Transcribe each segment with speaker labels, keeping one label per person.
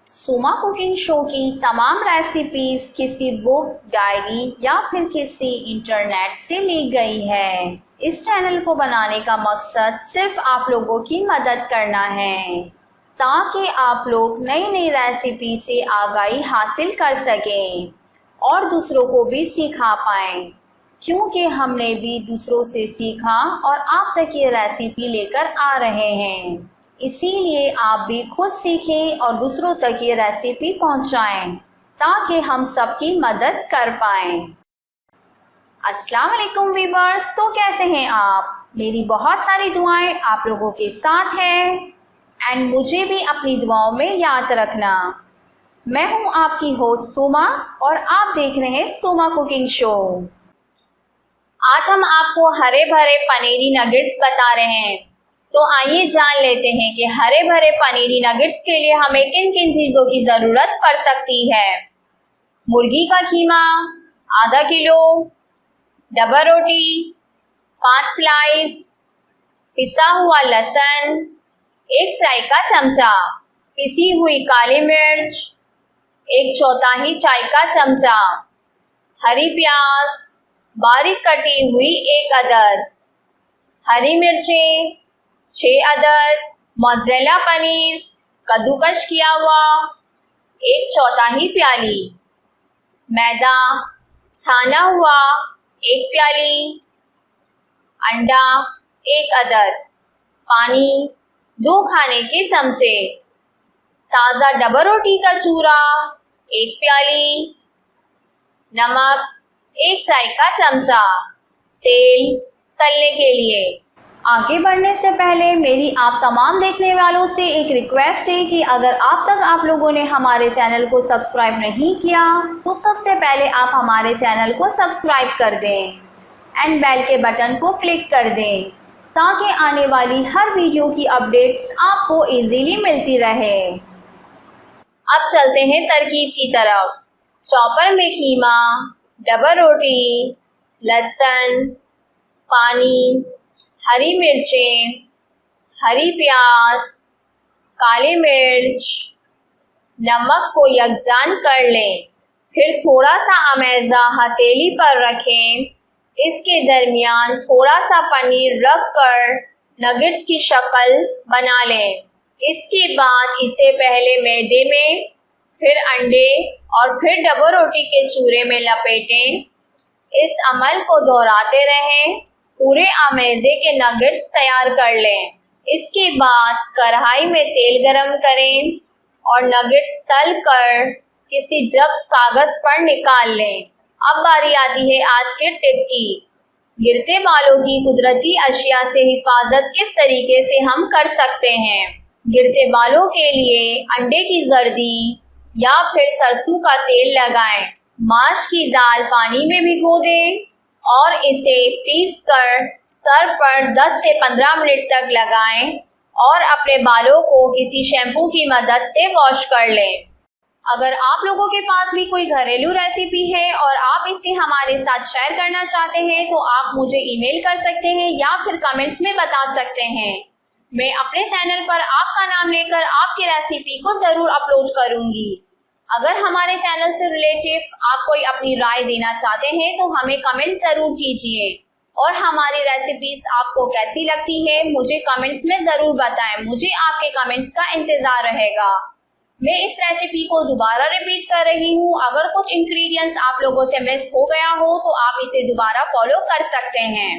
Speaker 1: सुमा cooking show की तमाम रेसिपीज किसी बुक, डायरी या फिर किसी इंटरनेट से ली गई है। इस चैनल को बनाने का मकसद सिर्फ आप लोगों की मदद करना है ताकि आप लोग नई नई रेसिपी से आगाही हासिल कर सकें और दूसरों को भी सिखा पाएं, क्योंकि हमने भी दूसरों से सीखा और आप तक ये रेसिपी लेकर आ रहे हैं। इसीलिए आप भी खुद सीखें और दूसरों तक ये रेसिपी पहुंचाएं ताकि हम सबकी मदद कर पाएं। अस्सलाम वालेकुम वीवर्स, तो कैसे हैं आप? मेरी बहुत सारी दुआएं आप लोगों के साथ हैं एंड मुझे भी अपनी दुआओं में याद रखना। मैं हूं आपकी होस्ट सुमा और आप देख रहे हैं सुमा कुकिंग शो। आज हम आपको हरे भरे पनीरी नगेट्स बता रहे हैं, तो आइए जान लेते हैं कि हरे भरे पनीरी नगेट्स के लिए हमें किन किन चीज़ों की ज़रूरत पड़ सकती है। मुर्गी का कीमा आधा किलो, डबल रोटी 5 स्लाइस, पिसा हुआ लहसुन 1 चाय का चमचा, पिसी हुई काली मिर्च 1/4 चाय का चमचा, हरी प्याज बारीक कटी हुई 1 अदद, हरी मिर्चें 6 अदद, मोज़रेला पनीर कद्दूकश किया हुआ 1/4 प्याली, मैदा छाना हुआ 1 प्याली, अंडा 1 अदद, पानी 2 खाने के चमचे, ताज़ा डबल रोटी का चूरा 1 प्याली, नमक 1 चाय का चमचा, तेल तलने के लिए। आगे बढ़ने से पहले मेरी आप तमाम देखने वालों से एक रिक्वेस्ट है कि अगर आप लोगों ने हमारे चैनल को सब्सक्राइब नहीं किया तो सबसे पहले आप हमारे चैनल को सब्सक्राइब कर दें एंड बेल के बटन को क्लिक कर दें ताकि आने वाली हर वीडियो की अपडेट्स आपको इजीली मिलती रहे। अब चलते हैं तरकीब की तरफ। चॉपर में कीमा, डबल रोटी, लहसुन, पानी, हरी मिर्चें, हरी प्याज, काली मिर्च, नमक को यकजान कर लें। फिर थोड़ा सा अमेज़ा हथेली पर रखें। इसके दरमियान थोड़ा सा पनीर रख कर नगेट्स की शक्ल बना लें। इसके बाद इसे पहले मैदे में, फिर अंडे और फिर डबल रोटी के चूरे में लपेटें। इस अमल को दोहराते रहें। पूरे अमेज़े के नगेट्स तैयार कर लें। इसके बाद कढ़ाई में तेल गरम करें और नगेट्स तल कर किसी जब्स कागज़ पर निकाल लें। अब बारी आती है आज के टिप की। गिरते बालों की कुदरती अशिया से हिफाजत किस तरीके से हम कर सकते हैं। गिरते बालों के लिए अंडे की जर्दी या फिर सरसों का तेल लगाएं। माश की दाल पानी में भिगो दें और इसे पीस कर सर पर 10 से 15 मिनट तक लगाएं और अपने बालों को किसी शैम्पू की मदद से वॉश कर लें। अगर आप लोगों के पास भी कोई घरेलू रेसिपी है और आप इसे हमारे साथ शेयर करना चाहते हैं तो आप मुझे ईमेल कर सकते हैं या फिर कमेंट्स में बता सकते हैं। मैं अपने चैनल पर आपका नाम लेकर आपकी रेसिपी को ज़रूर अपलोड करूंगी। अगर हमारे चैनल से रिलेटेड आप कोई अपनी राय देना चाहते हैं तो हमें कमेंट ज़रूर कीजिए और हमारी रेसिपीज आपको कैसी लगती है मुझे कमेंट्स में ज़रूर बताएं। मुझे आपके कमेंट्स का इंतज़ार रहेगा। मैं इस रेसिपी को दोबारा रिपीट कर रही हूँ। अगर कुछ इंग्रेडिएंट्स आप लोगों से मिस हो गया हो तो आप इसे दोबारा फॉलो कर सकते हैं।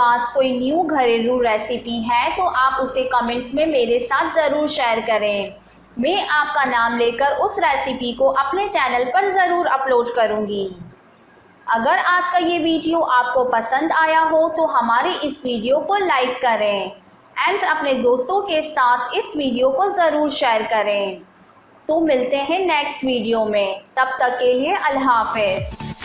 Speaker 1: पास कोई न्यू घरेलू रेसिपी है तो आप उसे कमेंट्स में मेरे साथ ज़रूर शेयर करें। मैं आपका नाम लेकर उस रेसिपी को अपने चैनल पर ज़रूर अपलोड करूँगी। अगर आज का ये वीडियो आपको पसंद आया हो तो हमारे इस वीडियो को लाइक करें एंड अपने दोस्तों के साथ इस वीडियो को ज़रूर शेयर करें। तो मिलते हैं नेक्स्ट वीडियो में, तब तक के लिए अल्लाह हाफ़िज़।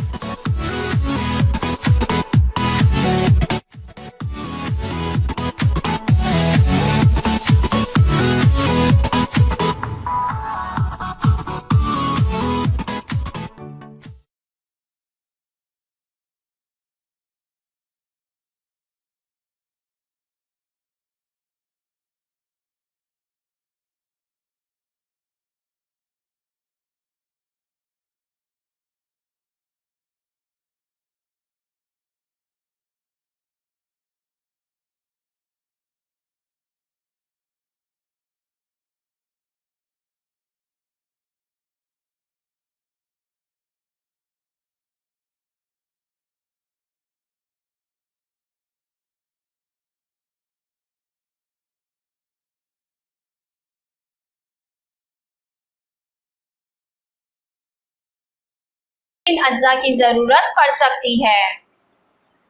Speaker 1: इन अज्जा की ज़रूरत पड़ सकती है।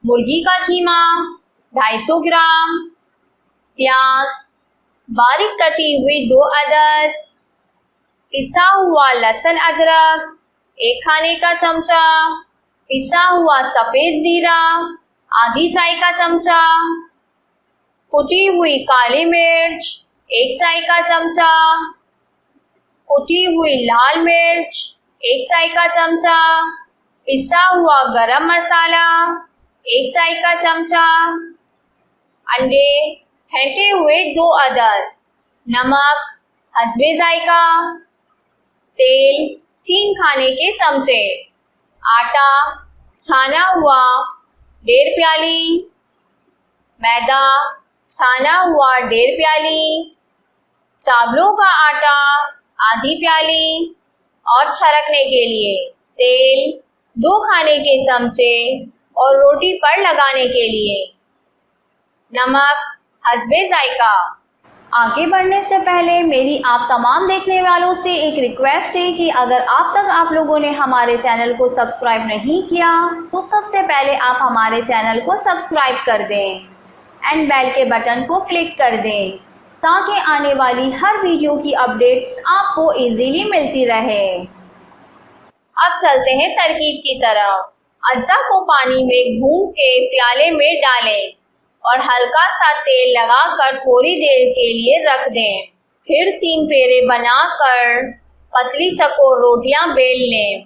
Speaker 1: मुर्गी का कीमा 250 ग्राम, प्याज बारीक कटी हुई 2 अदद, पिसा हुआ लहसुन अदरक 1 खाने का चमचा, पिसा हुआ सफ़ेद ज़ीरा आधी चाय का चमचा, कुटी हुई काली मिर्च 1 चाय का चमचा, कुटी हुई लाल मिर्च 1 चाय का चमचा, पिसा हुआ गरम मसाला 1 चाय का चमचा, अंडे फेंटे हुए 2 अदद, नमक हस्बे जायका, तेल 3 खाने के चमचे, आटा छाना हुआ 1.5 प्याली, मैदा छाना हुआ 1.5 प्याली, चावलों का आटा आधी प्याली और छरकने के लिए तेल 2 खाने के चमचे और रोटी पर लगाने के लिए नमक हस्बे जायका। आगे बढ़ने से पहले मेरी आप तमाम देखने वालों से एक रिक्वेस्ट है कि अगर आप लोगों ने हमारे चैनल को सब्सक्राइब नहीं किया तो सबसे पहले आप हमारे चैनल को सब्सक्राइब कर दें एंड बेल के बटन को क्लिक कर दें ताकि आने वाली हर वीडियो की अपडेट्स आपको इजीली मिलती रहे। अब चलते हैं तरकीब की तरफ। अज्जा को पानी में भून के प्याले में डालें और हल्का सा तेल लगाकर थोड़ी देर के लिए रख दें। फिर 3 पेड़े बनाकर पतली चकोर रोटियां बेल लें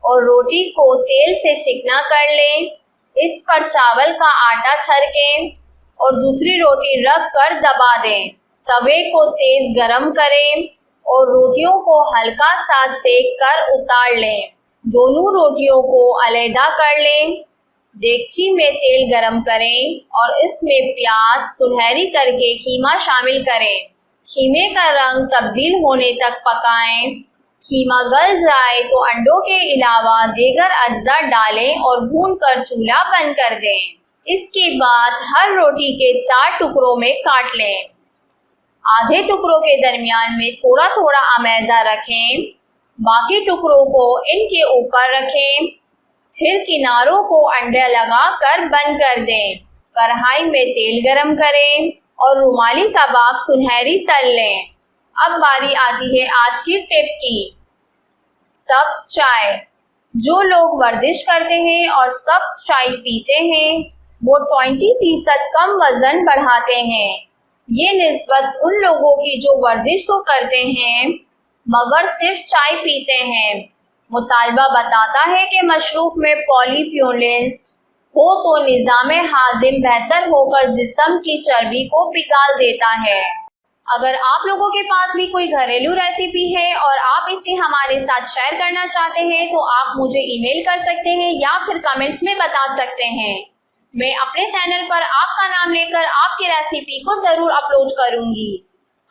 Speaker 1: और रोटी को तेल से चिकना कर लें। इस पर चावल का आटा छरकें और दूसरी रोटी रख कर दबा दें। तवे को तेज गरम करें और रोटियों को हल्का सा सेक कर उतार लें। दोनों रोटियों को अलहदा कर लें। देगची में तेल गरम करें और इसमें प्याज सुनहरी करके खीमा शामिल करें। खीमे का रंग तब्दील होने तक पकाएं। खीमा गल जाए तो अंडों के अलावा दीगर अज्जा डालें और भूनकर चूल्हा बंद कर दें। इसके बाद हर रोटी के 4 टुकड़ों में काट लें। आधे टुकड़ों के दरमियान में थोड़ा थोड़ा अमेज़ा रखें। बाकी टुकड़ों को इनके ऊपर रखें। फिर किनारों को अंडा लगाकर बंद कर दें। कढ़ाई में तेल गरम करें और रुमाली कबाब सुनहरी तल लें। अब बारी आती है आज की टिप की। सब्ज चाय। जो लोग वर्जिश करते हैं और सब्ज चाय पीते हैं वो 20% कम वजन बढ़ाते हैं। ये निस्बत उन लोगों की जो वर्जिश तो करते हैं मगर सिर्फ चाय पीते हैं। मुतालबा बताता है कि मशरूफ में पॉलीफ्यूलेंस हो तो निज़ाम हाजिम बेहतर होकर जिस्म की चर्बी को पिघाल देता है। अगर आप लोगों के पास भी कोई घरेलू रेसिपी है और आप इसे हमारे साथ शेयर करना चाहते हैं तो आप मुझे ईमेल कर सकते हैं या फिर कमेंट्स में बता सकते हैं। मैं अपने चैनल पर आपका नाम लेकर आपकी रेसिपी को ज़रूर अपलोड करूंगी।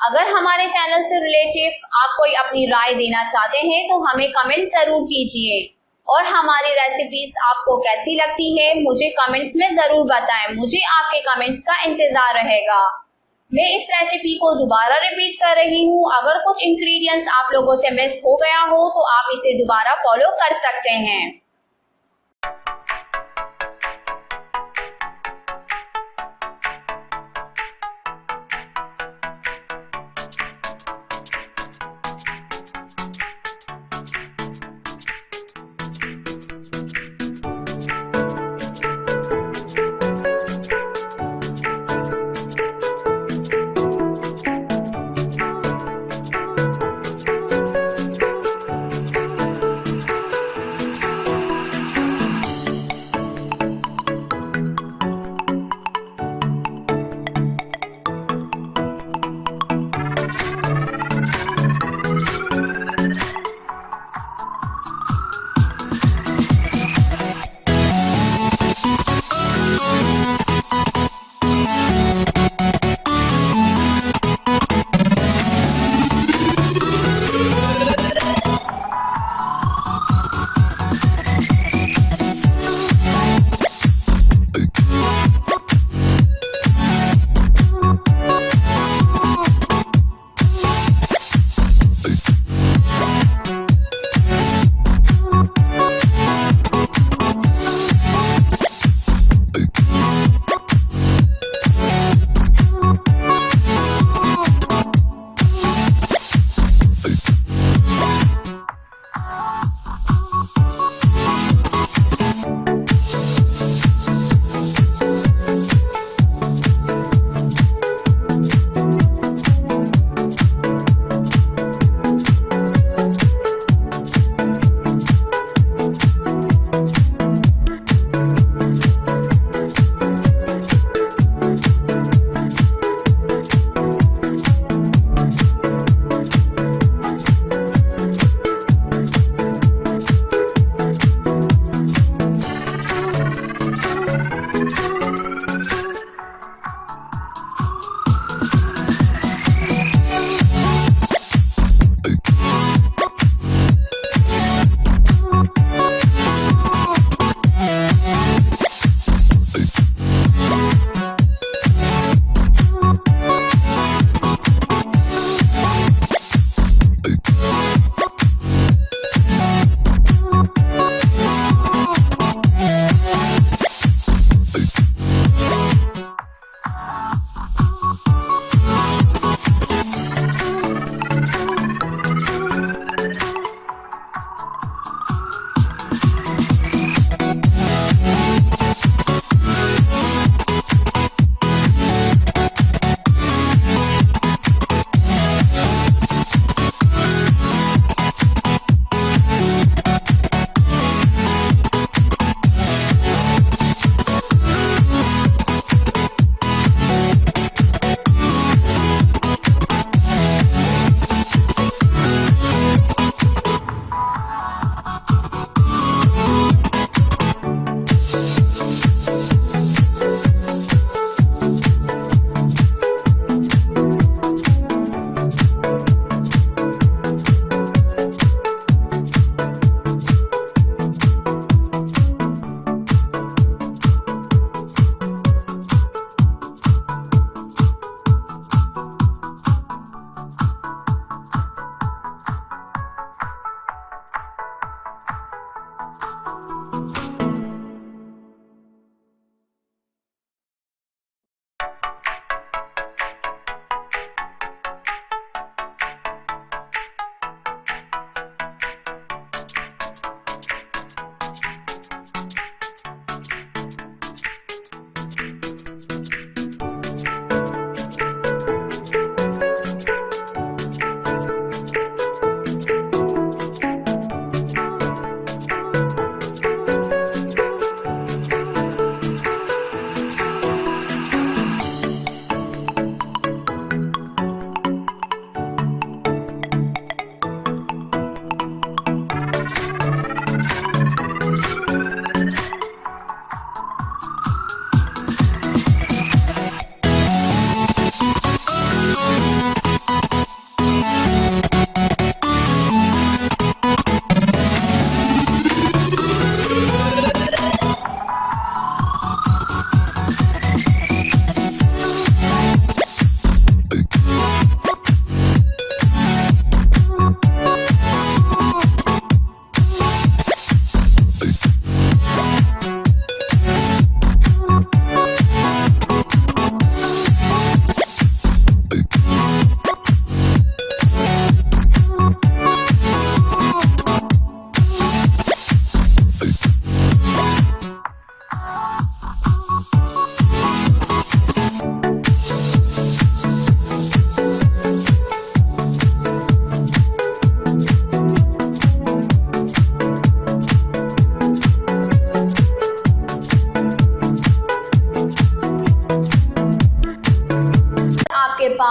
Speaker 1: अगर हमारे चैनल से रिलेटेड आप कोई अपनी राय देना चाहते हैं तो हमें कमेंट ज़रूर कीजिए। और हमारी रेसिपीज आपको कैसी लगती है मुझे कमेंट्स में जरूर बताएं। मुझे आपके कमेंट्स का इंतजार रहेगा। मैं इस रेसिपी को दोबारा रिपीट कर रही हूँ। अगर कुछ इंग्रेडिएंट्स आप लोगों से मिस हो गया हो तो आप इसे दोबारा फॉलो कर सकते हैं।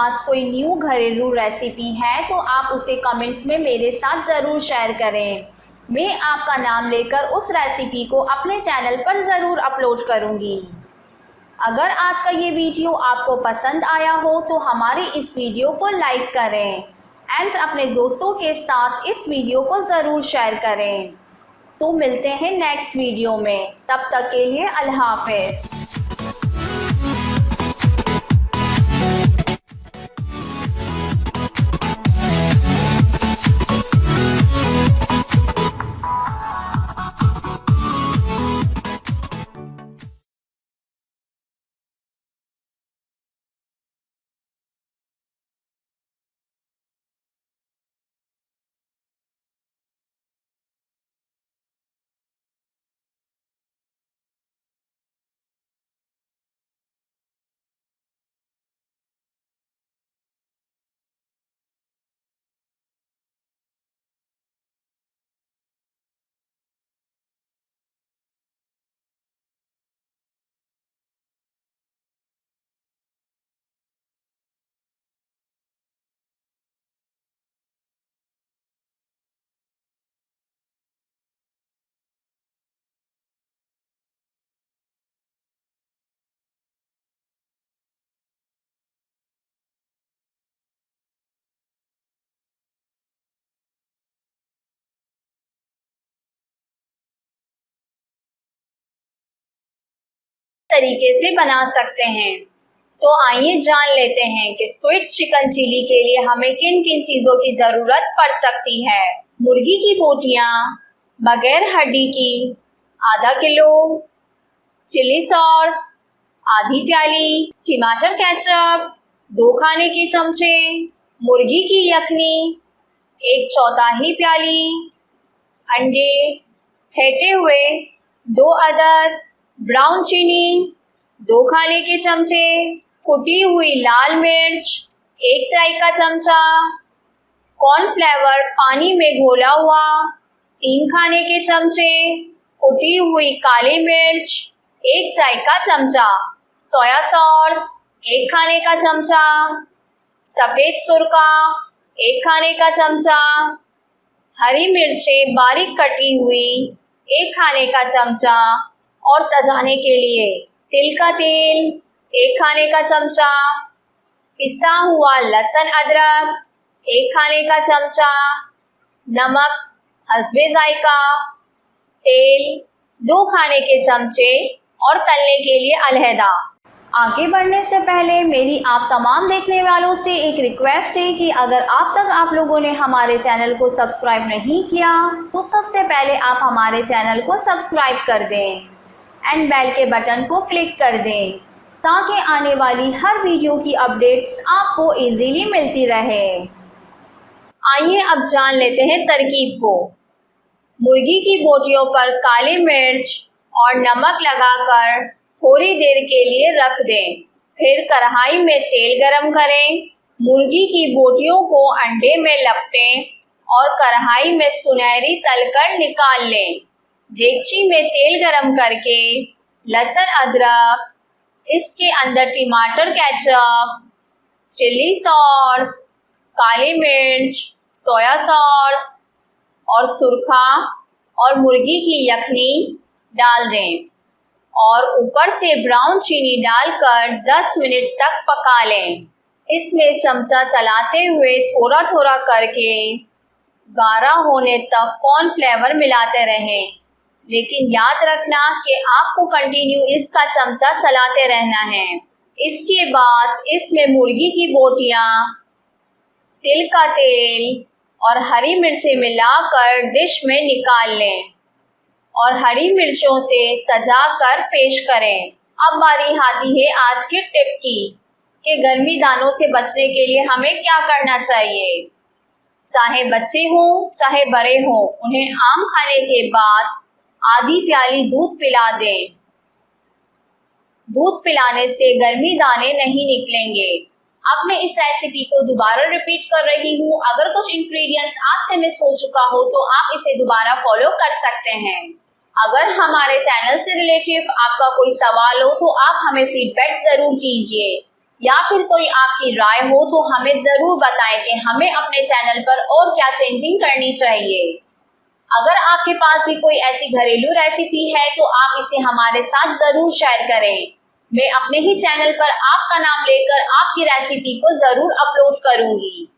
Speaker 1: पास कोई न्यू घरेलू रेसिपी है तो आप उसे कमेंट्स में मेरे साथ ज़रूर शेयर करें। मैं आपका नाम लेकर उस रेसिपी को अपने चैनल पर ज़रूर अपलोड करूँगी। अगर आज का ये वीडियो आपको पसंद आया हो तो हमारे इस वीडियो को लाइक करें एंड अपने दोस्तों के साथ इस वीडियो को ज़रूर शेयर करें। तो मिलते हैं नेक्स्ट वीडियो में, तब तक के लिए अल्लाह हाफ़िज़। तरीके से बना सकते हैं। तो आइए जान लेते हैं कि स्वीट चिकन चिली के लिए हमें किन किन चीज़ों की ज़रूरत पड़ सकती है। मुर्गी की बोटियाँ बगैर हड्डी की आधा किलो, चिली सॉस आधी प्याली, टमाटर केचप 2 खाने के चमचे, मुर्गी की यखनी 1/4 प्याली, अंडे फेंटे हुए 2 अदद, ब्राउन चीनी 2 खाने के चमचे, कुटी हुई लाल मिर्च 1 चाय का चमचा, कॉर्नफ्लेवर पानी में घोला हुआ 3 खाने के चमचे, कुटी हुई काली मिर्च 1 चाय का चमचा, सोया सॉस 1 खाने का चमचा, सफ़ेद सुरका 1 खाने का चमचा, हरी मिर्चें बारीक कटी हुई 1 खाने का चमचा और सजाने के लिए तिल का तेल 1 खाने का चमचा, पिसा हुआ लहसुन अदरक 1 खाने का चमचा, नमक हस्बे जायका, तेल 2 खाने के चमचे और तलने के लिए अलहदा। आगे बढ़ने से पहले मेरी आप तमाम देखने वालों से एक रिक्वेस्ट है कि अगर आप लोगों ने हमारे चैनल को सब्सक्राइब नहीं किया तो सबसे पहले आप हमारे चैनल को सब्सक्राइब कर दें एंड बेल के बटन को क्लिक कर दें ताकि आने वाली हर वीडियो की अपडेट्स आपको इजीली मिलती रहे। आइए अब जान लेते हैं तरकीब को। मुर्गी की बोटियों पर काली मिर्च और नमक लगाकर थोड़ी देर के लिए रख दें। फिर कढ़ाई में तेल गरम करें, मुर्गी की बोटियों को अंडे में लपेटें और कढ़ाई में सुनहरी तलकर निकाल लें। देगची में तेल गरम करके लहसुन अदरक, इसके अंदर टमाटर केचप, चिली सॉस, काली मिर्च, सोया सॉस और सुरखा और मुर्गी की यखनी डाल दें और ऊपर से ब्राउन चीनी डालकर 10 मिनट तक पका लें। इसमें चमचा चलाते हुए थोड़ा थोड़ा करके गाढ़ा होने तक कॉर्नफ्लेवर मिलाते रहें, लेकिन याद रखना कि आपको कंटिन्यू इसका चमचा चलाते रहना है। इसके बाद इसमें मुर्गी की बोटियाँ, तिल का तेल और हरी मिर्चें मिलाकर डिश में निकाल लें और हरी मिर्चों से सजाकर पेश करें। अब बारी आती है आज के टिप की कि गर्मी दानों से बचने के लिए हमें क्या करना चाहिए। चाहे बच्चे हों चाहे बड़े हों, उन्हें आम खाने के बाद आधी प्याली दूध पिला दें। दूध पिलाने से गर्मी दाने नहीं निकलेंगे। अब मैं इस रेसिपी को दोबारा रिपीट कर रही हूँ। अगर कुछ इंग्रेडिएंट्स आपसे मिस हो चुका हो तो आप इसे दोबारा फॉलो कर सकते हैं। अगर हमारे चैनल से रिलेटिव आपका कोई सवाल हो तो आप हमें फीडबैक ज़रूर कीजिए या फिर कोई आपकी राय हो तो हमें जरूर बताएं कि हमें अपने चैनल पर और क्या चेंजिंग करनी चाहिए। अगर आपके पास भी कोई ऐसी घरेलू रेसिपी है तो आप इसे हमारे साथ जरूर शेयर करें। मैं अपने ही चैनल पर आपका नाम लेकर आपकी रेसिपी को जरूर अपलोड करूंगी।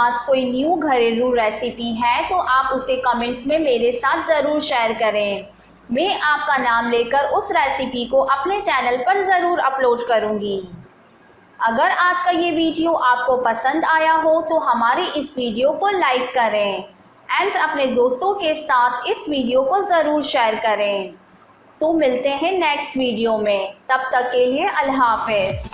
Speaker 1: पास कोई न्यू घरेलू रेसिपी है तो आप उसे कमेंट्स में मेरे साथ ज़रूर शेयर करें। मैं आपका नाम लेकर उस रेसिपी को अपने चैनल पर ज़रूर अपलोड करूँगी। अगर आज का ये वीडियो आपको पसंद आया हो तो हमारी इस वीडियो को लाइक करें एंड अपने दोस्तों के साथ इस वीडियो को ज़रूर शेयर करें। तो मिलते हैं नेक्स्ट वीडियो में, तब तक के लिए अल्लाह हाफ़िज़।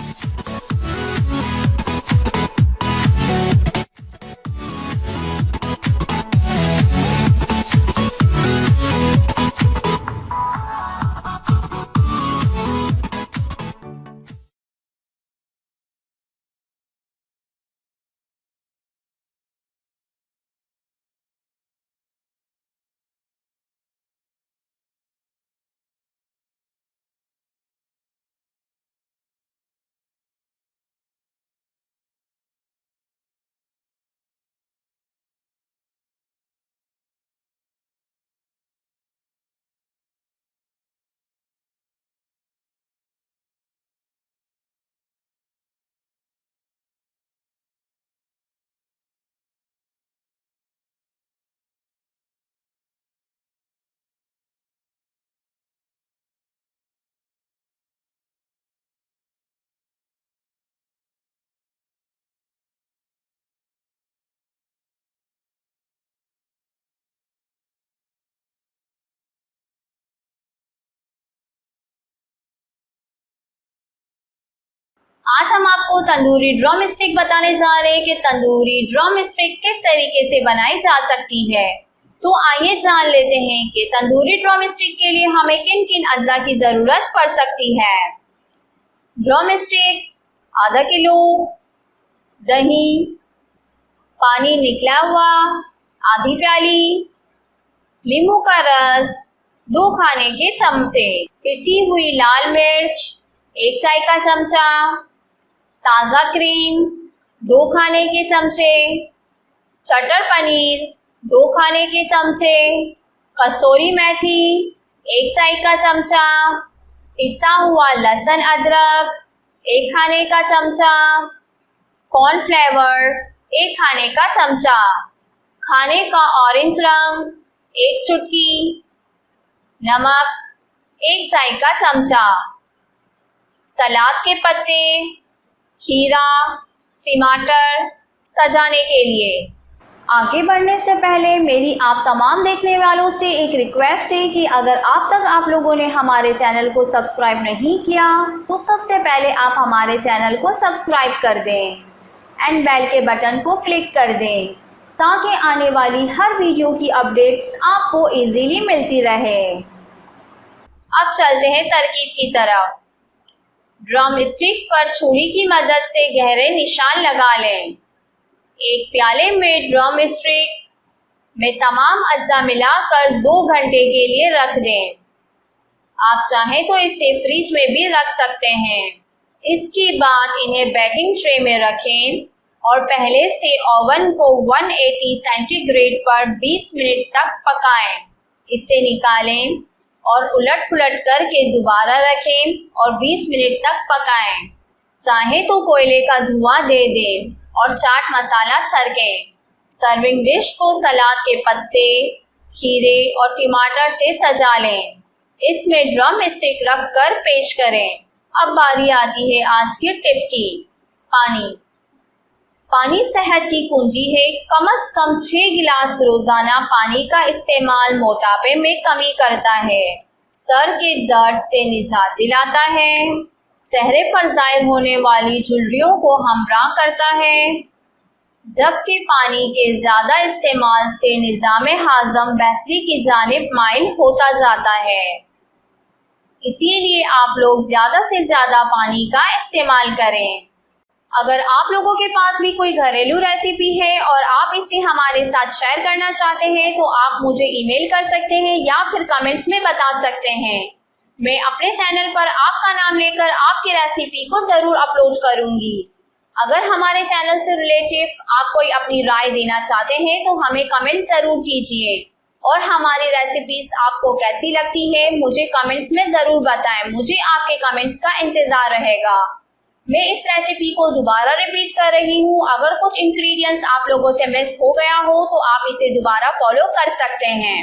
Speaker 1: आज हम आपको तंदूरी ड्रम स्टिक बताने जा रहे हैं कि तंदूरी ड्रम स्टिक किस तरीके से बनाई जा सकती है। तो आइए जान लेते हैं कि तंदूरी ड्रम स्टिक के लिए हमें किन किन अज्जा की ज़रूरत पड़ सकती है। ड्रम स्टिक्स आधा किलो, दही, पानी निकला हुआ आधी प्याली, नींबू का रस 2 खाने के चमचे, पिसी हुई लाल मिर्च 1 चाय का चमचा, ताज़ा क्रीम 2 खाने के चमचे, चटर पनीर 2 खाने के चमचे, कसूरी मेथी 1 चाय का चमचा, पिसा हुआ लहसुन अदरक 1 खाने का चमचा, कॉर्नफ्लेवर 1 खाने का चमचा, खाने का ऑरेंज रंग 1 चुटकी, नमक 1 चाय का चमचा, सलाद के पत्ते, खीरा, टमाटर सजाने के लिए। आगे बढ़ने से पहले मेरी आप तमाम देखने वालों से एक रिक्वेस्ट है कि अगर आप लोगों ने हमारे चैनल को सब्सक्राइब नहीं किया तो सबसे पहले आप हमारे चैनल को सब्सक्राइब कर दें एंड बेल के बटन को क्लिक कर दें ताकि आने वाली हर वीडियो की अपडेट्स आपको इजीली मिलती रहे। अब चलते हैं तरकीब की तरफ। ड्रम स्टिक पर छुरी की मदद से गहरे निशान लगा लें। एक प्याले में ड्रम स्टिक में तमाम अज्जा मिलाकर 2 घंटे के लिए रख दें। आप चाहें तो इसे फ्रिज में भी रख सकते हैं। इसके बाद इन्हें बेकिंग ट्रे में रखें और पहले से ओवन को 180 सेंटीग्रेड पर 20 मिनट तक पकाएं। इसे निकालें और उलट पुलट करके दोबारा रखें और 20 मिनट तक पकाएं। चाहे तो कोयले का धुआं दे दें और चाट मसाला छिड़कें। सर्विंग डिश को सलाद के पत्ते, खीरे और टमाटर से सजा लें। इसमें ड्रम स्टिक रख कर पेश करें। अब बारी आती है आज की टिप की। पानी सेहत की कुंजी है। कम से कम 6 गिलास रोजाना पानी का इस्तेमाल मोटापे में कमी करता है, सर के दर्द से निजात दिलाता है, चेहरे पर जाहिर होने वाली झुर्रियों को हमराह करता है, जबकि पानी के ज़्यादा इस्तेमाल से निज़ाम हाज़म बेहतरी की जानिब माइल होता जाता है। इसीलिए आप लोग ज़्यादा से ज़्यादा पानी का इस्तेमाल करें। अगर आप लोगों के पास भी कोई घरेलू रेसिपी है और आप इसे हमारे साथ शेयर करना चाहते हैं तो आप मुझे ईमेल कर सकते हैं या फिर कमेंट्स में बता सकते हैं। मैं अपने चैनल पर आपका नाम लेकर आपकी रेसिपी को ज़रूर अपलोड करूंगी। अगर हमारे चैनल से रिलेटेड आप कोई अपनी राय देना चाहते हैं तो हमें कमेंट ज़रूर कीजिए और हमारी रेसिपीज आपको कैसी लगती है मुझे कमेंट्स में ज़रूर बताएं। मुझे आपके कमेंट्स का इंतज़ार रहेगा। मैं इस रेसिपी को दोबारा रिपीट कर रही हूँ। अगर कुछ इंग्रेडिएंट्स आप लोगों से मिस हो गया हो तो आप इसे दोबारा फॉलो कर सकते हैं।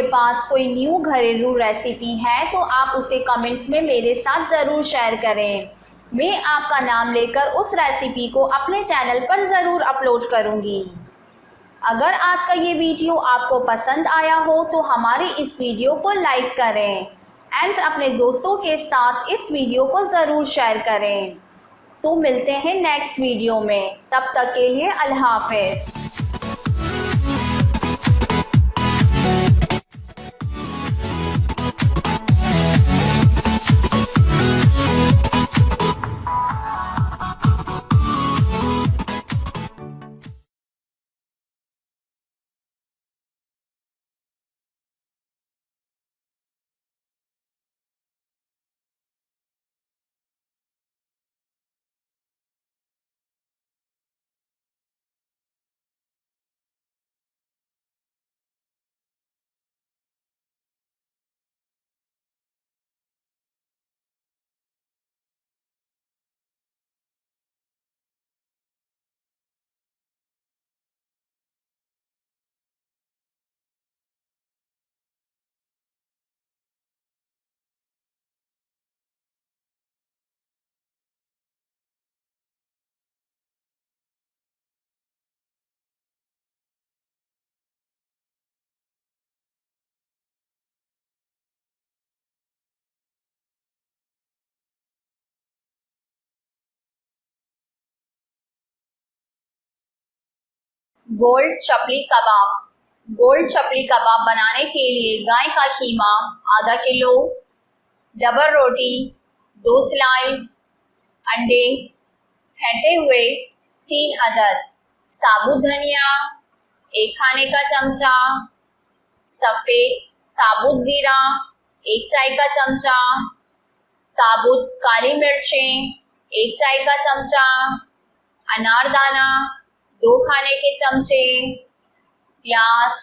Speaker 1: पास कोई न्यू घरेलू रेसिपी है तो आप उसे कमेंट्स में मेरे साथ ज़रूर शेयर करें। मैं आपका नाम लेकर उस रेसिपी को अपने चैनल पर ज़रूर अपलोड करूँगी। अगर आज का ये वीडियो आपको पसंद आया हो तो हमारी इस वीडियो को लाइक करें एंड अपने दोस्तों के साथ इस वीडियो को ज़रूर शेयर करें। तो मिलते हैं नेक्स्ट वीडियो में, तब तक के लिए अल्लाह हाफ़िज़। गोल्ड चपली कबाब। गोल्ड चपली कबाब बनाने के लिए गाय का कीमा आधा किलो, डबल रोटी 2 स्लाइस, अंडे फेंटे हुए 3 अदद, साबुत धनिया 1 खाने का चमचा, सफ़ेद साबुत ज़ीरा 1 चाय का चमचा, साबुत काली मिर्चें 1 चाय का चमचा, अनारदाना 2 खाने के चमचे, प्याज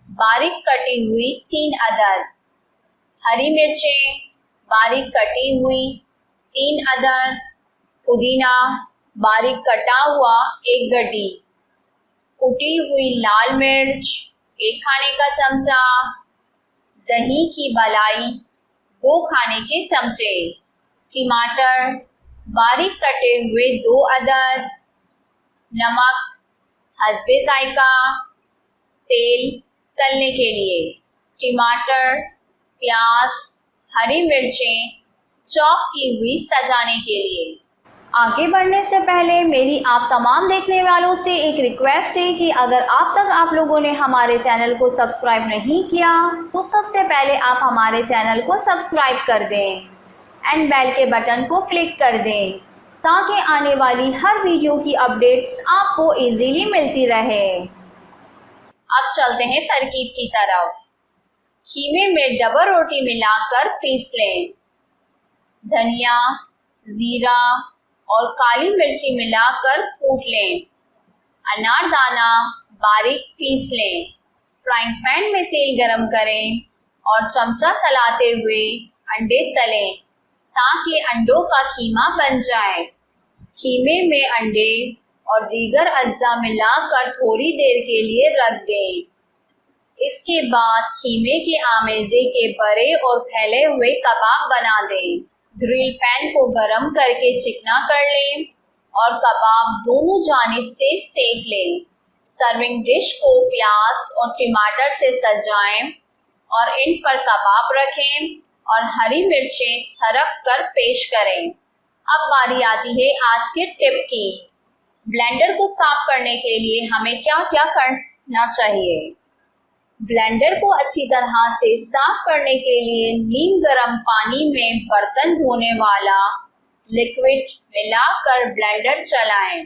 Speaker 1: बारीक कटी हुई 3 अदद, हरी मिर्चें बारीक कटी हुई 3 अदद, पुदीना बारीक कटा हुआ 1 गड्डी, कुटी हुई लाल मिर्च 1 खाने का चमचा, दही की मलाई 2 खाने के चमचे, टमाटर बारीक कटे हुए 2 अदद, नमक हस्बे जायका, तेल तलने के लिए, टमाटर, प्याज, हरी मिर्चें चॉप की हुई सजाने के लिए। आगे बढ़ने से पहले मेरी आप तमाम देखने वालों से एक रिक्वेस्ट है कि अगर आप तक आप लोगों ने हमारे चैनल को सब्सक्राइब नहीं किया तो सबसे पहले आप हमारे चैनल को सब्सक्राइब कर दें एंड बेल के बटन को क्लिक कर दें ताकि आने वाली हर वीडियो की अपडेट्स आपको इजीली मिलती रहे। अब चलते हैं तरकीब की तरफ। खीमे में डबल रोटी मिलाकर पीस लें। धनिया, जीरा और काली मिर्ची मिलाकर कूट लें। अनारदाना बारीक पीस लें। फ्राइंग पैन में तेल गरम करें और चमचा चलाते हुए अंडे तलें ताकि अंडों का खीमा बन जाए। खीमे में अंडे और दीगर अज्जा मिलाकर थोड़ी देर के लिए रख दें। इसके बाद खीमे के आमेज़े के बड़े और फैले हुए कबाब बना दें। ग्रिल पैन को गरम करके चिकना कर लें और कबाब दोनों जानिब से सेक लें। सर्विंग डिश को प्याज और टमाटर से सजाएं और इन पर कबाब रखें और हरी मिर्चें छरक कर पेश करें। अब बारी आती है आज के टिप की। ब्लेंडर को साफ करने के लिए हमें क्या क्या करना चाहिए। ब्लेंडर को अच्छी तरह से साफ करने के लिए नीम गर्म पानी में बर्तन धोने वाला लिक्विड मिलाकर ब्लेंडर चलाएं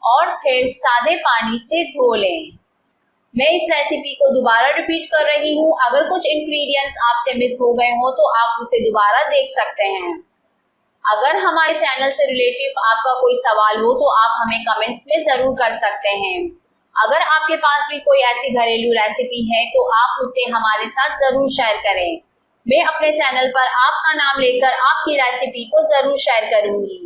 Speaker 1: और फिर सादे पानी से धो लें। मैं इस रेसिपी को दोबारा रिपीट कर रही हूँ। अगर कुछ इंग्रेडिएंट्स आपसे मिस हो गए हो तो आप उसे दोबारा देख सकते हैं। अगर हमारे चैनल से रिलेटिव आपका कोई सवाल हो तो आप हमें कमेंट्स में ज़रूर कर सकते हैं। अगर आपके पास भी कोई ऐसी घरेलू रेसिपी है तो आप उसे हमारे साथ ज़रूर शेयर करें। मैं अपने चैनल पर आपका नाम लेकर आपकी रेसिपी को ज़रूर शेयर करूँगी।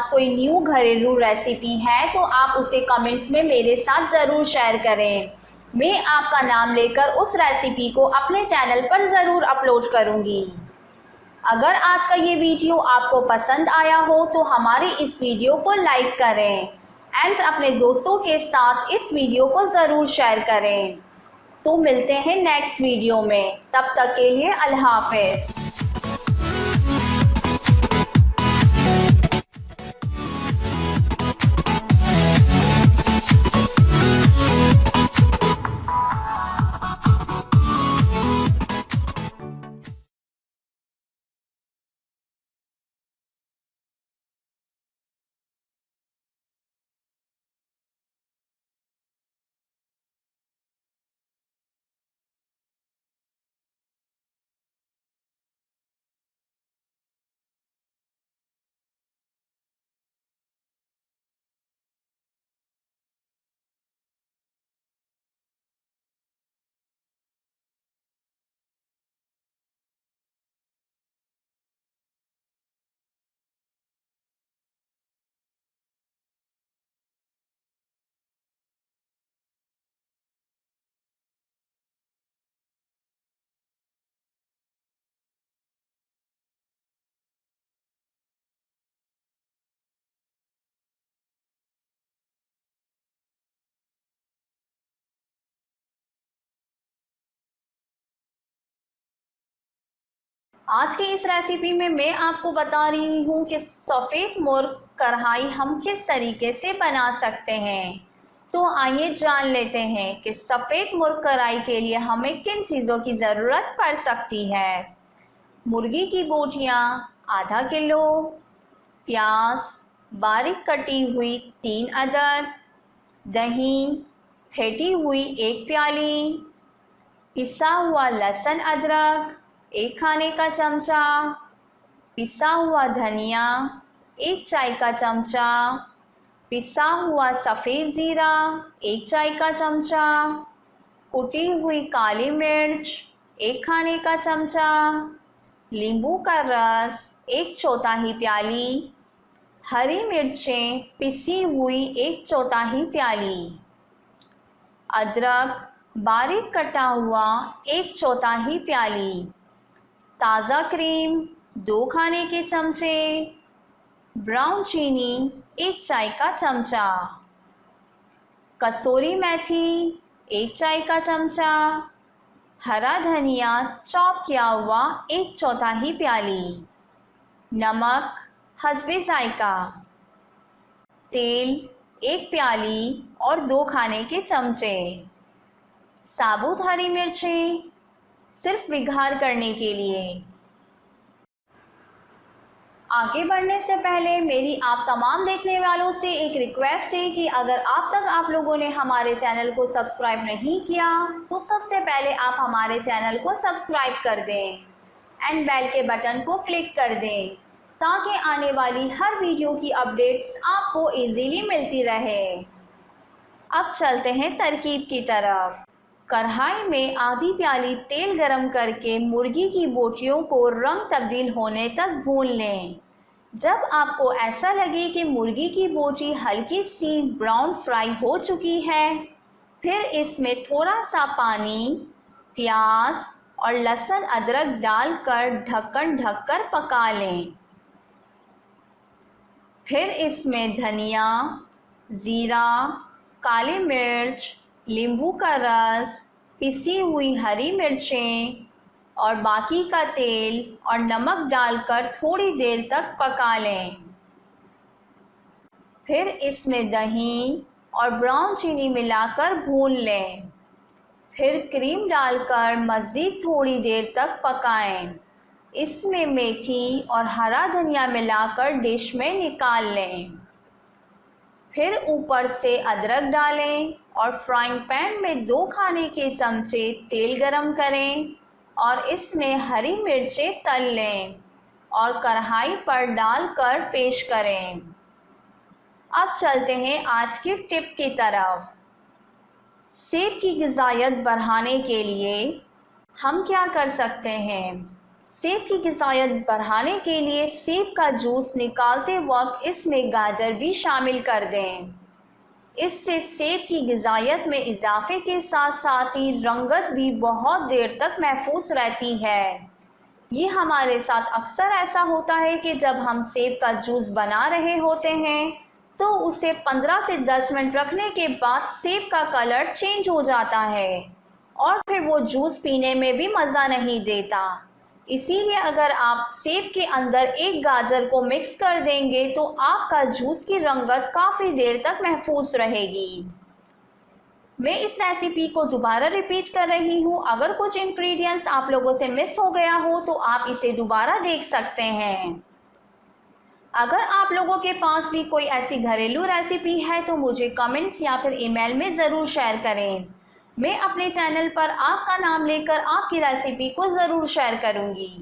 Speaker 1: पास कोई न्यू घरेलू रेसिपी है तो आप उसे कमेंट्स में मेरे साथ ज़रूर शेयर करें। मैं आपका नाम लेकर उस रेसिपी को अपने चैनल पर ज़रूर अपलोड करूँगी। अगर आज का ये वीडियो आपको पसंद आया हो तो हमारी इस वीडियो को लाइक करें एंड अपने दोस्तों के साथ इस वीडियो को ज़रूर शेयर करें। तो मिलते हैं नेक्स्ट वीडियो में, तब तक के लिए अल्लाह हाफ़िज़। आज की इस रेसिपी में मैं आपको बता रही हूँ कि सफ़ेद मुर्ग कढ़ाई हम किस तरीके से बना सकते हैं। तो आइए जान लेते हैं कि सफ़ेद मुर्ग कढ़ाई के लिए हमें किन चीज़ों की ज़रूरत पड़ सकती है। मुर्गी की बोटियाँ आधा किलो, प्याज बारीक कटी हुई 3 अदद, दही फेंटी हुई 1 प्याली, पिसा हुआ लहसुन अदरक 1 खाने का चमचा, पिसा हुआ धनिया 1 चाय का चमचा, पिसा हुआ सफ़ेद ज़ीरा 1 चाय का चमचा, कुटी हुई काली मिर्च 1 खाने का चमचा, नींबू का रस 1/4 प्याली, हरी मिर्चें पिसी हुई 1/4 प्याली, अदरक बारीक कटा हुआ 1/4 प्याली, ताज़ा क्रीम 2 खाने के चमचे, ब्राउन चीनी 1 चाय का चमचा, कसूरी मेथी 1 चाय का चमचा, हरा धनिया चॉप किया हुआ 1/4 प्याली, नमक हस्बे जायका, तेल 1 प्याली और 2 खाने के चमचे, साबुत हरी मिर्चें सिर्फ विघार करने के लिए। आगे बढ़ने से पहले मेरी आप तमाम देखने वालों से एक रिक्वेस्ट है कि अगर आप लोगों ने हमारे चैनल को सब्सक्राइब नहीं किया तो सबसे पहले आप हमारे चैनल को सब्सक्राइब कर दें एंड बेल के बटन को क्लिक कर दें ताकि आने वाली हर वीडियो की अपडेट्स आपको इजीली मिलती रहे। अब चलते हैं तरकीब की तरफ। कढ़ाई में आधी प्याली तेल गरम करके मुर्गी की बोटियों को रंग तब्दील होने तक भून लें। जब आपको ऐसा लगे कि मुर्गी की बोटी हल्की सी ब्राउन फ्राई हो चुकी है, फिर इसमें थोड़ा सा पानी, प्याज और लहसुन अदरक डालकर ढक्कन ढककर पका लें। फिर इसमें धनिया, ज़ीरा, काली मिर्च, नींबू का रस, पिसी हुई हरी मिर्चें और बाकी का तेल और नमक डालकर थोड़ी देर तक पका लें। फिर इसमें दही और ब्राउन चीनी मिलाकर भून लें। फिर क्रीम डालकर मज़ीद थोड़ी देर तक पकाएं। इसमें मेथी और हरा धनिया मिलाकर डिश में निकाल लें। फिर ऊपर से अदरक डालें और फ्राइंग पैन में 2 खाने के चमचे तेल गरम करें और इसमें हरी मिर्चें तल लें और कढ़ाई पर डालकर पेश करें। अब चलते हैं आज की टिप की तरफ। सेब की ग़िज़ायत बढ़ाने के लिए हम क्या कर सकते हैं? सेब की ग़िज़ायत बढ़ाने के लिए सेब का जूस निकालते वक्त इसमें गाजर भी शामिल कर दें। इससे सेब की ग़िज़ायत में इजाफे के साथ साथ ही रंगत भी बहुत देर तक महफूज रहती है। ये हमारे साथ अक्सर ऐसा होता है कि जब हम सेब का जूस बना रहे होते हैं तो उसे 15 से 10 मिनट रखने के बाद सेब का कलर चेंज हो जाता है और फिर वो जूस पीने में भी मज़ा नहीं देता। इसीलिए अगर आप सेब के अंदर एक गाजर को मिक्स कर देंगे तो आपका जूस की रंगत काफ़ी देर तक महफूज रहेगी। मैं इस रेसिपी को दोबारा रिपीट कर रही हूँ। अगर कुछ इंग्रेडिएंट्स आप लोगों से मिस हो गया हो तो आप इसे दोबारा देख सकते हैं। अगर आप लोगों के पास भी कोई ऐसी घरेलू रेसिपी है तो मुझे कमेंट्स या फिर ईमेल में ज़रूर शेयर करें। मैं अपने चैनल पर आपका नाम लेकर आपकी रेसिपी को ज़रूर शेयर करूँगी।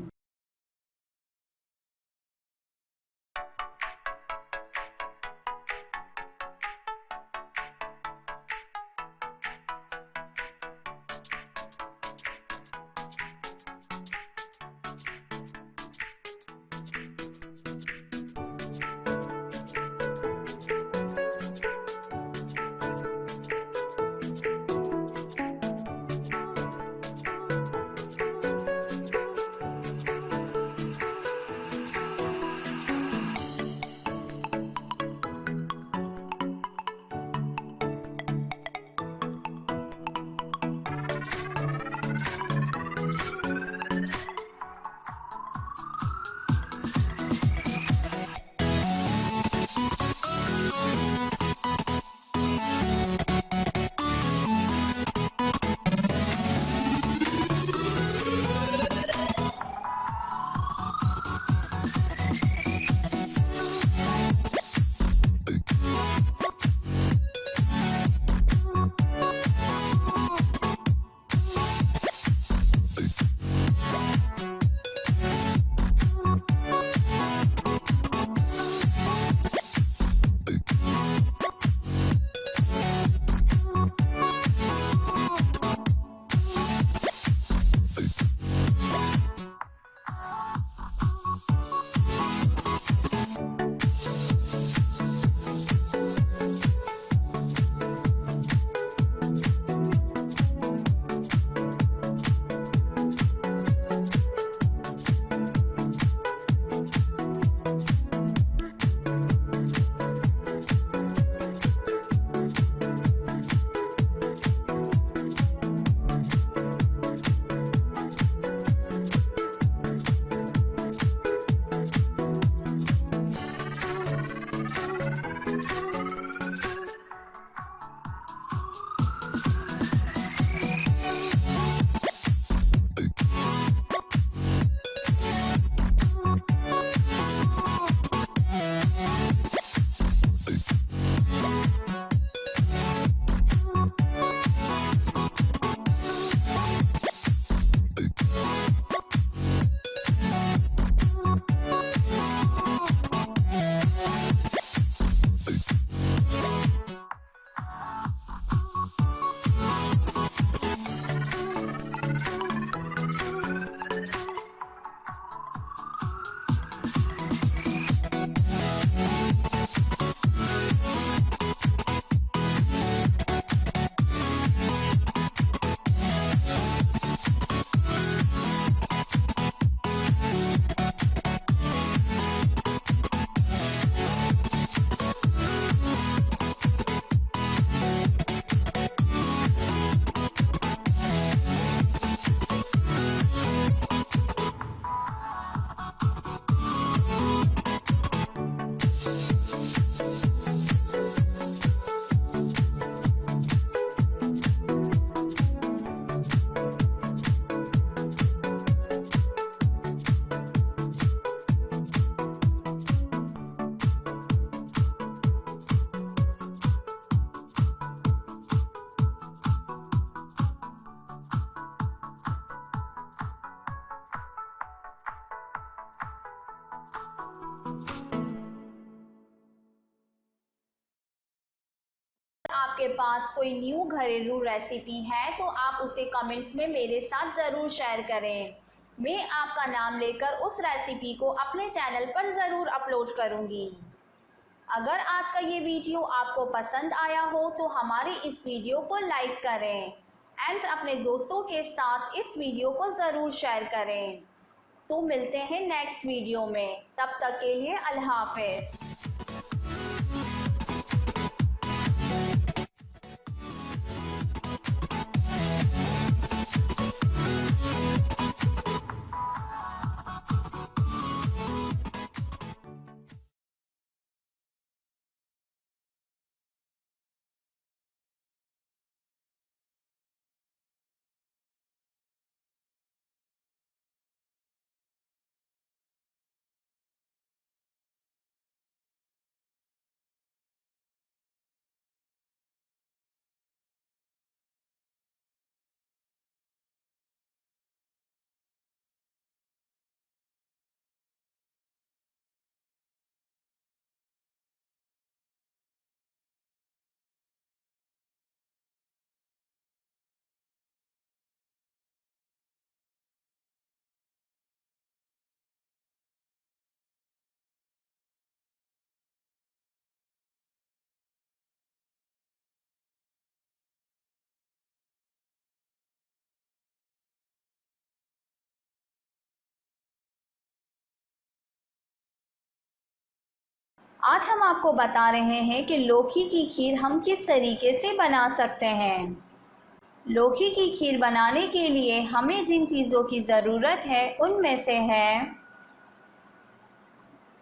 Speaker 1: आपके पास कोई न्यू घरेलू रेसिपी है तो आप उसे कमेंट्स में मेरे साथ ज़रूर शेयर करें। मैं आपका नाम लेकर उस रेसिपी को अपने चैनल पर ज़रूर अपलोड करूँगी। अगर आज का ये वीडियो आपको पसंद आया हो तो हमारी इस वीडियो को लाइक करें एंड अपने दोस्तों के साथ इस वीडियो को ज़रूर शेयर करें। तो मिलते हैं नेक्स्ट वीडियो में, तब तक के लिए अल्लाह हाफ़िज़। आज हम आपको बता रहे हैं कि लौकी की खीर हम किस तरीके से बना सकते हैं। लौकी की खीर बनाने के लिए हमें जिन चीज़ों की ज़रूरत है उनमें से है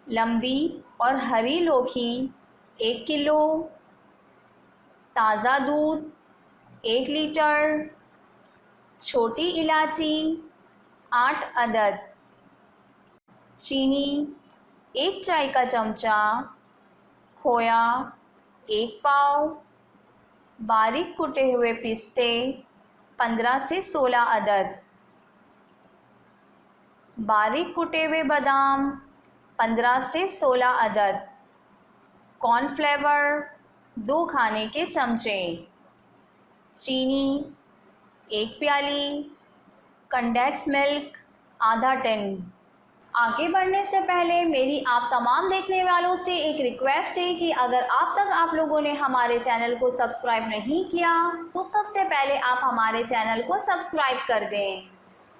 Speaker 1: लंबी और हरी लौकी 1 किलो, ताज़ा दूध 1 लीटर, छोटी इलायची 8 अदद, चीनी 1 चाय का चमचा, खोया 1 पाव, बारीक कुटे हुए पिस्ते 15 से 16 अदद, बारीक कुटे हुए बादाम 15 से 16 अदद, कॉर्नफ्लेवर 2 खाने के चमचे, चीनी 1 प्याली, कंडेंस मिल्क आधा टिन। आगे बढ़ने से पहले मेरी आप तमाम देखने वालों से एक रिक्वेस्ट है कि अगर आप लोगों ने हमारे चैनल को सब्सक्राइब नहीं किया तो सबसे पहले आप हमारे चैनल को सब्सक्राइब कर दें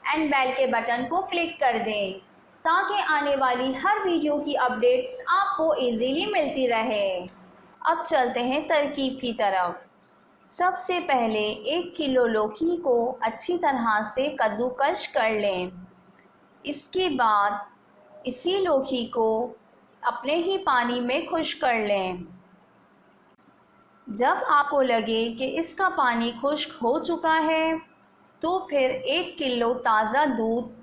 Speaker 1: एंड बेल के बटन को क्लिक कर दें ताकि आने वाली हर वीडियो की अपडेट्स आपको इजीली मिलती रहे। अब चलते हैं तरकीब की तरफ। सबसे पहले 1 किलो लौकी को अच्छी तरह से कद्दूकस कर लें। इसके बाद इसी लौकी को अपने ही पानी में खुश्क कर लें। जब आपको लगे कि इसका पानी खुश्क हो चुका है तो फिर 1 किलो ताज़ा दूध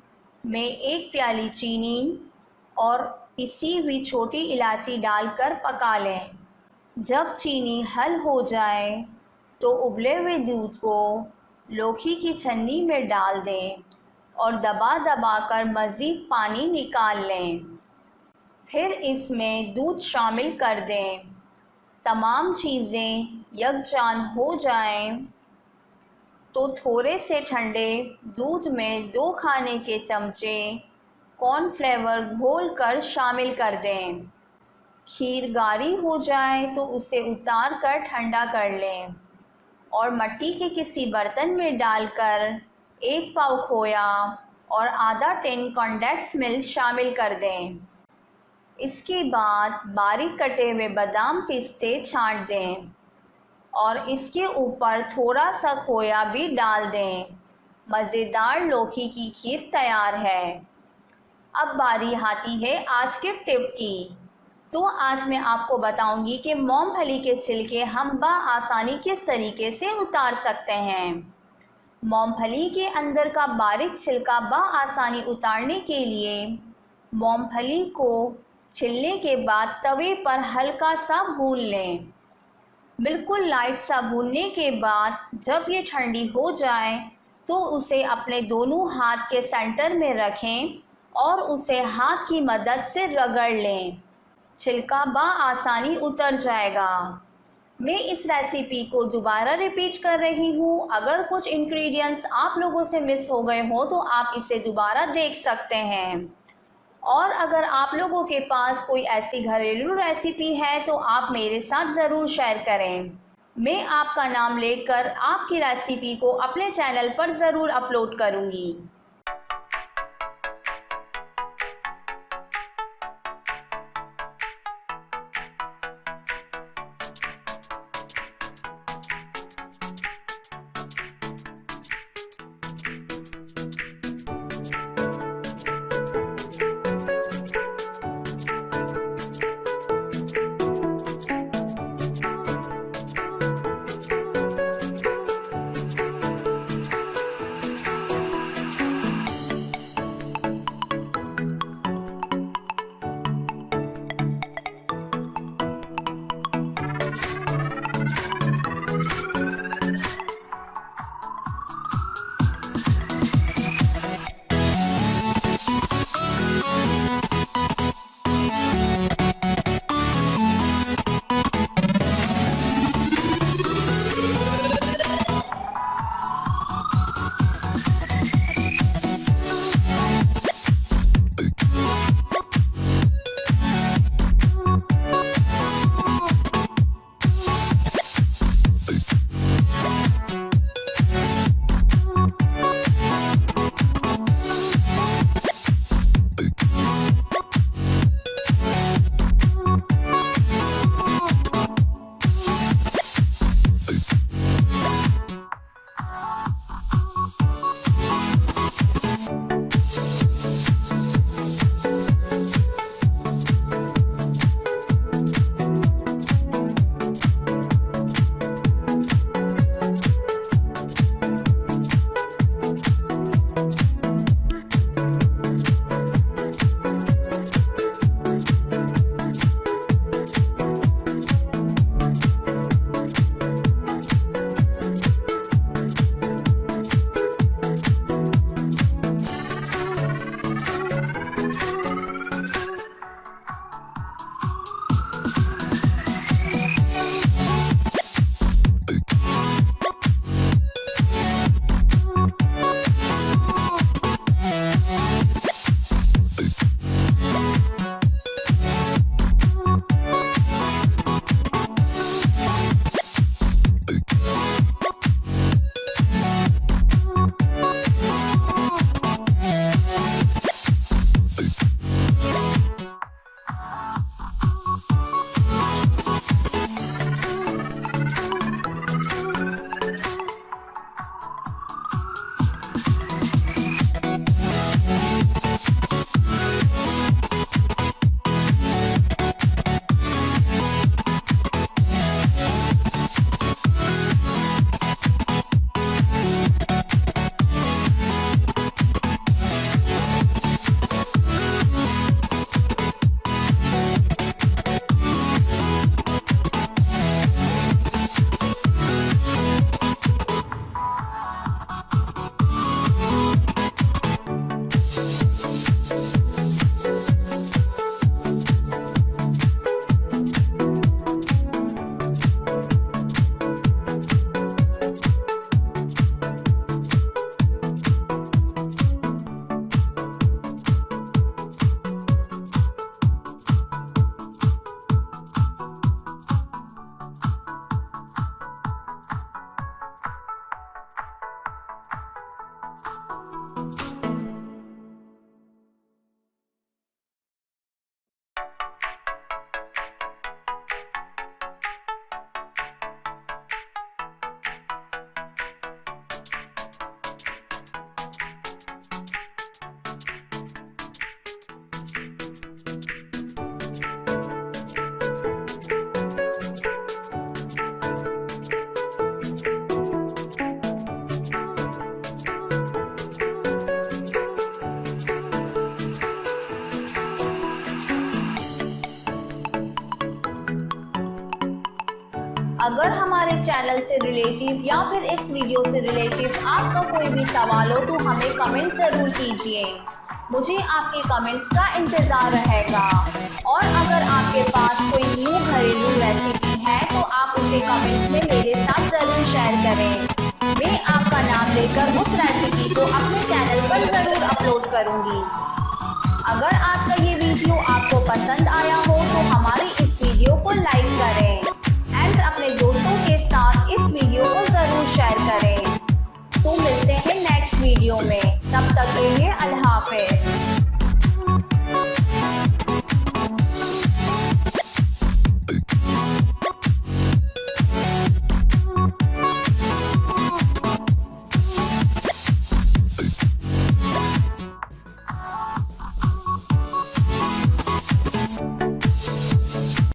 Speaker 1: में 1 प्याली चीनी और पिसी हुई छोटी इलायची डालकर पका लें। जब चीनी हल हो जाए तो उबले हुए दूध को लौकी की छन्नी में डाल दें और दबा दबा कर मज़ीद पानी निकाल लें। फिर इसमें दूध शामिल कर दें। तमाम चीज़ें यकजान हो जाएं तो थोड़े से ठंडे दूध में 2 खाने के चमचे कॉर्नफ्लेवर घोलकर शामिल कर दें। खीर गाढ़ी हो जाए तो उसे उतार कर ठंडा कर लें और मिट्टी के किसी बर्तन में डालकर 1 पाव खोया और आधा टिन कंडेंस मिल्क शामिल कर दें। इसके बाद बारीक कटे हुए बादाम पिस्ते छांट दें और इसके ऊपर थोड़ा सा खोया भी डाल दें। मज़ेदार लौकी की खीर तैयार है। अब बारी आती है आज के टिप की। तो आज मैं आपको बताऊंगी कि मूंगफली के छिलके हम बआसानी किस तरीके से उतार सकते हैं। मूंगफली के अंदर का बारीक छिलका बआसानी उतारने के लिए मूंगफली को छिलने के बाद तवे पर हल्का सा भून लें। बिल्कुल लाइट सा भूनने के बाद जब ये ठंडी हो जाए तो उसे अपने दोनों हाथ के सेंटर में रखें और उसे हाथ की मदद से रगड़ लें। छिलका बआसानी उतर जाएगा। मैं इस रेसिपी को दोबारा रिपीट कर रही हूँ। अगर कुछ इंग्रेडिएंट्स आप लोगों से मिस हो गए हो तो आप इसे दोबारा देख सकते हैं। और अगर आप लोगों के पास कोई ऐसी घरेलू रेसिपी है तो आप मेरे साथ ज़रूर शेयर करें। मैं आपका नाम लेकर आपकी रेसिपी को अपने चैनल पर ज़रूर अपलोड करूँगी। अगर हमारे चैनल से रिलेटिव या फिर इस वीडियो से रिलेटिव आपका कोई भी सवाल हो तो हमें कमेंट ज़रूर कीजिए। मुझे आपके कमेंट्स का इंतज़ार रहेगा। और अगर आपके पास कोई न्यू घरेलू रेसिपी है तो आप आप उसे कमेंट में मेरे साथ जरूर शेयर करें। मैं आपका नाम लेकर उस रेसिपी को अपने चैनल पर जरूर अपलोड करूंगी। अगर आपका ये वीडियो आपको पसंद आया हो तो हमारी इस वीडियो को लाइक